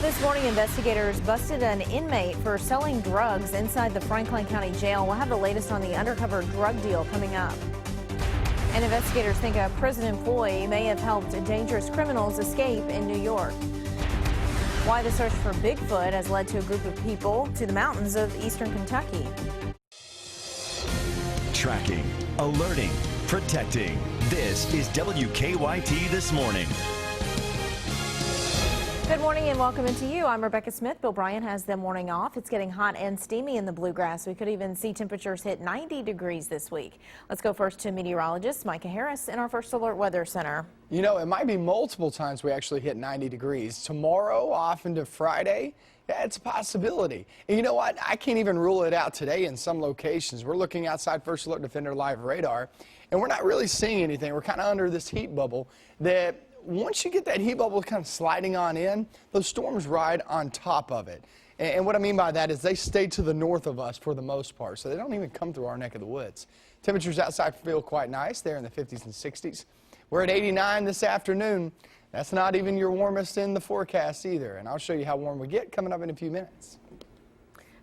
This morning, investigators busted an inmate for selling drugs inside the Franklin County Jail. We'll have the latest on the undercover drug deal coming up. And investigators think a prison employee may have helped dangerous criminals escape in New York. Why the search for Bigfoot has led to a group of people to the mountains of eastern Kentucky. Tracking, alerting, protecting. This is WKYT This Morning. Good morning and welcome into you. I'm Rebecca Smith. Bill Bryant has the morning off. It's getting hot and steamy in the bluegrass. We could even see temperatures hit 90 degrees this week. Let's go first to meteorologist Micah Harris in our First Alert Weather Center. You know, it might be multiple times we actually hit 90 degrees. Tomorrow off into Friday, yeah, it's a possibility. And you know what? I can't even rule it out today in some locations. We're looking outside First Alert Defender Live radar, and we're not really seeing anything. We're kind of under this heat bubble that once you get that heat bubble kind of sliding on in, those storms ride on top of it. And what I mean by that is they stay to the north of us for the most part, so they don't even come through our neck of the woods. Temperatures outside feel quite nice. They're in the 50s and 60s. We're at 89 this afternoon. That's not even your warmest in the forecast either. And I'll show you how warm we get coming up in a few minutes.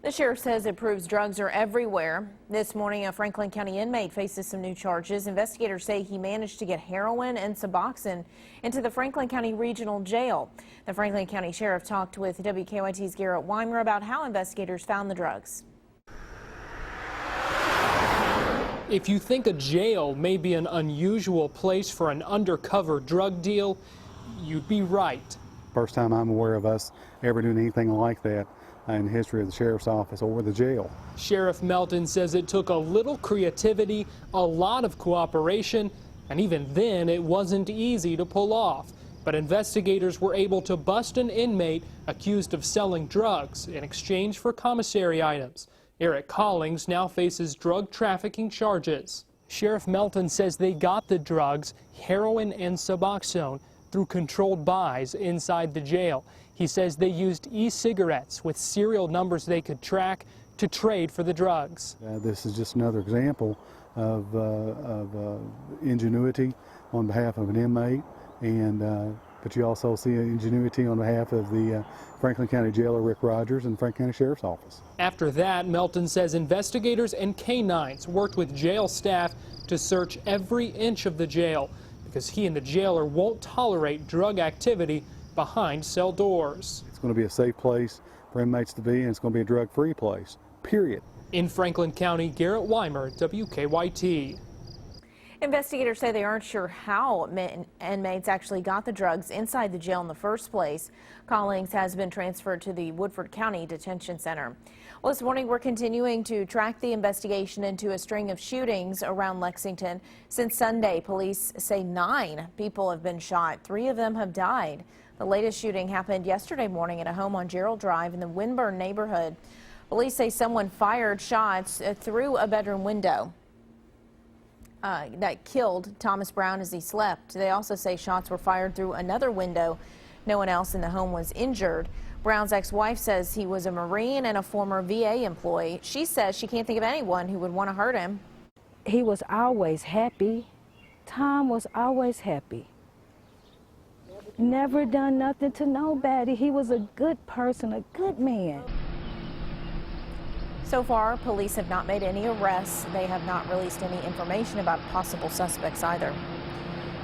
The sheriff says it proves drugs are everywhere. This morning, a Franklin County inmate faces some new charges. Investigators say he managed to get heroin and Suboxone into the Franklin County Regional Jail. The Franklin County Sheriff talked with WKYT's Garrett Weimer about how investigators found the drugs. If you think a jail may be an unusual place for an undercover drug deal, you'd be right. First time I'm aware of us ever doing anything like that in the history of the sheriff's office or the jail. Sheriff Melton says it took a little creativity, a lot of cooperation, and even then it wasn't easy to pull off. But investigators were able to bust an inmate accused of selling drugs in exchange for commissary items. Eric Collings now faces drug trafficking charges. Sheriff Melton says they got the drugs, heroin and Suboxone, through controlled buys inside the jail. He says they used e-cigarettes with serial numbers they could track to trade for the drugs. This is just another example of ingenuity on behalf of an inmate, but you also see ingenuity on behalf of the Franklin County Jailer Rick Rogers and Franklin County Sheriff's Office. After that, Melton says investigators and canines worked with jail staff to search every inch of the jail because he and the jailer won't tolerate drug activity behind cell doors. It's going to be a safe place for inmates to be, and it's going to be a drug-free place, period. In Franklin County, Garrett Weimer, WKYT. Investigators say they aren't sure how inmates actually got the drugs inside the jail in the first place. Collings has been transferred to the Woodford County Detention Center. Well, this morning we're continuing to track the investigation into a string of shootings around Lexington. Since Sunday, police say 9 people have been shot. 3 of them have died. The latest shooting happened yesterday morning at a home on Gerald Drive in the Winburn neighborhood. Police say someone fired shots through a bedroom window that killed Thomas Brown as he slept. They also say shots were fired through another window. No one else in the home was injured. Brown's ex-wife says he was a Marine and a former VA employee. She says she can't think of anyone who would want to hurt him. He was always happy. Tom was always happy. Never done nothing to nobody. He was a good person, a good man. So far, police have not made any arrests. They have not released any information about possible suspects either.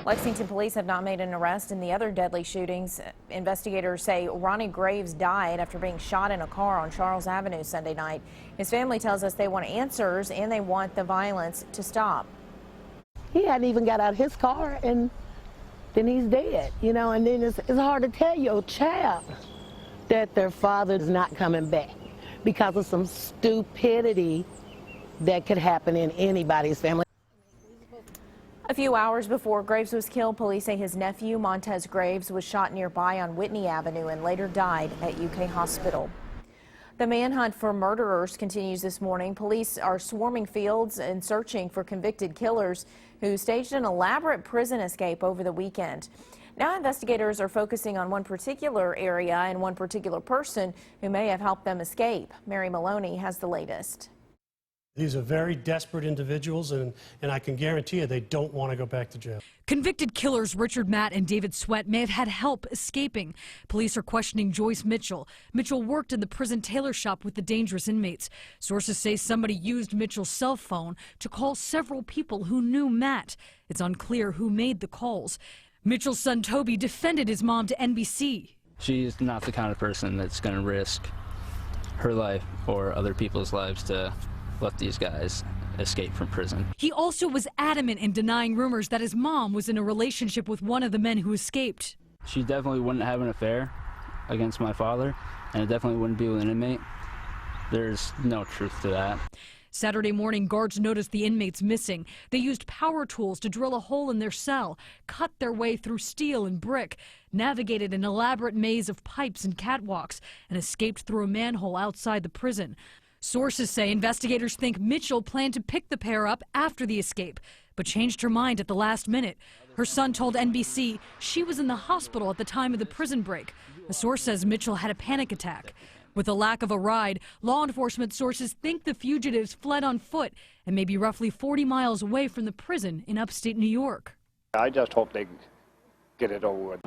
Lexington police have not made an arrest in the other deadly shootings. Investigators say Ronnie Graves died after being shot in a car on Charles Avenue Sunday night. His family tells us they want answers and they want the violence to stop. He hadn't even got out of his car and then he's dead, you know, and then it's hard to tell your child that their father is not coming back because of some stupidity that could happen in anybody's family. A few hours before Graves was killed, police say his nephew, Montez Graves, was shot nearby on Whitney Avenue and later died at UK Hospital. The manhunt for murderers continues this morning. Police are swarming fields and searching for convicted killers who staged an elaborate prison escape over the weekend. Now investigators are focusing on one particular area and one particular person who may have helped them escape. Mary Maloney has the latest. These are very desperate individuals, and I can guarantee you they don't want to go back to jail. Convicted killers Richard Matt and David Sweat may have had help escaping. Police are questioning Joyce Mitchell. Mitchell worked in the prison tailor shop with the dangerous inmates. Sources say somebody used Mitchell's cell phone to call several people who knew Matt. It's unclear who made the calls. Mitchell's son Toby defended his mom to NBC. She's not the kind of person that's going to risk her life or other people's lives to let these guys escape from prison. He also was adamant in denying rumors that his mom was in a relationship with one of the men who escaped. She definitely wouldn't have an affair against my father, and it definitely wouldn't be with an inmate. There's no truth to that. Saturday morning, guards noticed the inmates missing. They used power tools to drill a hole in their cell, cut their way through steel and brick, navigated an elaborate maze of pipes and catwalks, and escaped through a manhole outside the prison. Sources say investigators think Mitchell planned to pick the pair up after the escape, but changed her mind at the last minute. Her son told NBC she was in the hospital at the time of the prison break. A source says Mitchell had a panic attack. With the lack of a ride, law enforcement sources think the fugitives fled on foot and may be roughly 40 miles away from the prison in upstate New York. I just hope they get it over with.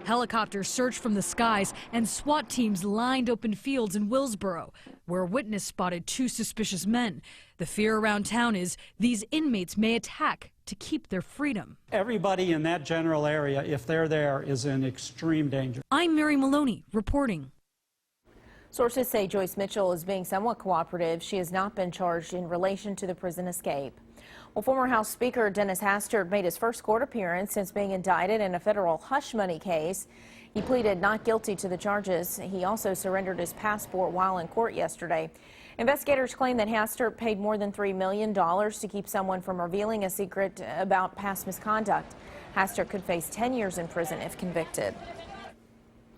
Helicopters searched from the skies and SWAT teams lined open fields in Willsboro, where a witness spotted two suspicious men. The fear around town is these inmates may attack to keep their freedom. Everybody in that general area, if they're there, is in extreme danger. I'm Mary Maloney reporting. Sources say Joyce Mitchell is being somewhat cooperative. She has not been charged in relation to the prison escape. Well, former House Speaker Dennis Hastert made his first court appearance since being indicted in a federal hush money case. He pleaded not guilty to the charges. He also surrendered his passport while in court yesterday. Investigators claim that Hastert paid more than $3 million to keep someone from revealing a secret about past misconduct. Hastert could face 10 years in prison if convicted.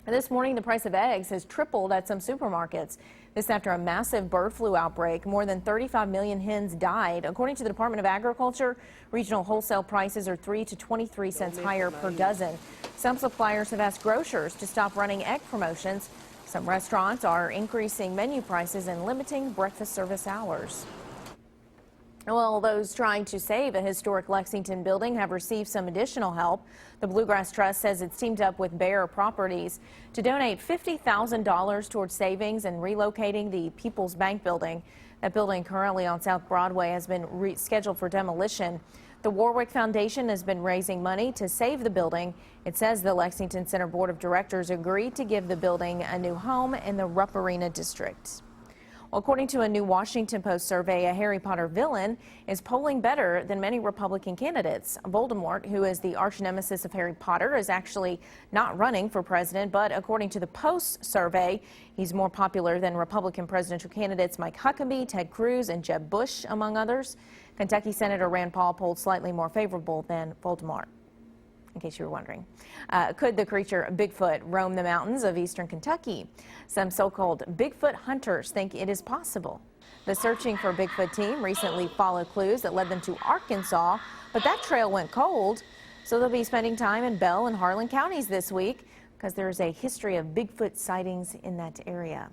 This morning, the price of eggs has tripled at some supermarkets. This after a massive bird flu outbreak. More than 35 million hens died. According to the Department of Agriculture, regional wholesale prices are 3 to 23 cents higher per dozen. Some suppliers have asked grocers to stop running egg promotions. Some restaurants are increasing menu prices and limiting breakfast service hours. Well, those trying to save a historic Lexington building have received some additional help. The Bluegrass Trust says it's teamed up with Bear Properties to donate $50,000 towards savings and relocating the People's Bank building. That building currently on South Broadway has been scheduled for demolition. The Warwick Foundation has been raising money to save the building. It says the Lexington Center Board of Directors agreed to give the building a new home in the Rupp Arena district. According to a new Washington Post survey, a Harry Potter villain is polling better than many Republican candidates. Voldemort, who is the arch nemesis of Harry Potter, is actually not running for president, but according to the Post survey, he's more popular than Republican presidential candidates Mike Huckabee, Ted Cruz, and Jeb Bush, among others. Kentucky Senator Rand Paul polled slightly more favorable than Voldemort. In case you were wondering. Could the creature Bigfoot roam the mountains of eastern Kentucky? Some so-called Bigfoot hunters think it is possible. The Searching for Bigfoot team recently followed clues that led them to Arkansas, but that trail went cold. So they'll be spending time in Bell and Harlan counties this week because there's a history of Bigfoot sightings in that area.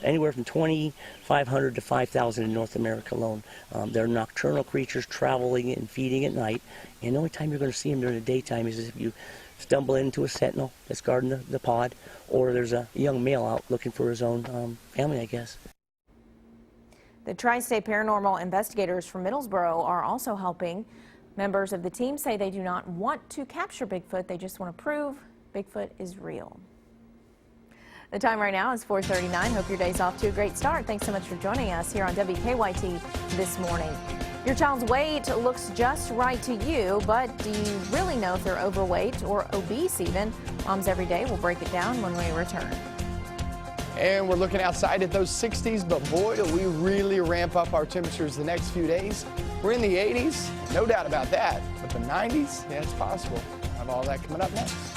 Anywhere from 2,500 to 5,000 in North America alone. They're nocturnal creatures traveling and feeding at night, and the only time you're going to see them during the daytime is if you stumble into a sentinel that's guarding the pod, or there's a young male out looking for his own family, I guess. The Tri-State Paranormal investigators from Middlesboro are also helping. Members of the team say they do not want to capture Bigfoot, they just want to prove Bigfoot is real. The time right now is 4:39. Hope your day's off to a great start. Thanks so much for joining us here on WKYT this morning. Your child's weight looks just right to you, but do you really know if they're overweight or obese even? Moms Every Day will break it down when we return. And we're looking outside at those 60s, but boy, do we really ramp up our temperatures the next few days. We're in the 80s, no doubt about that. But the 90s, yeah, it's possible. We'll have all that coming up next.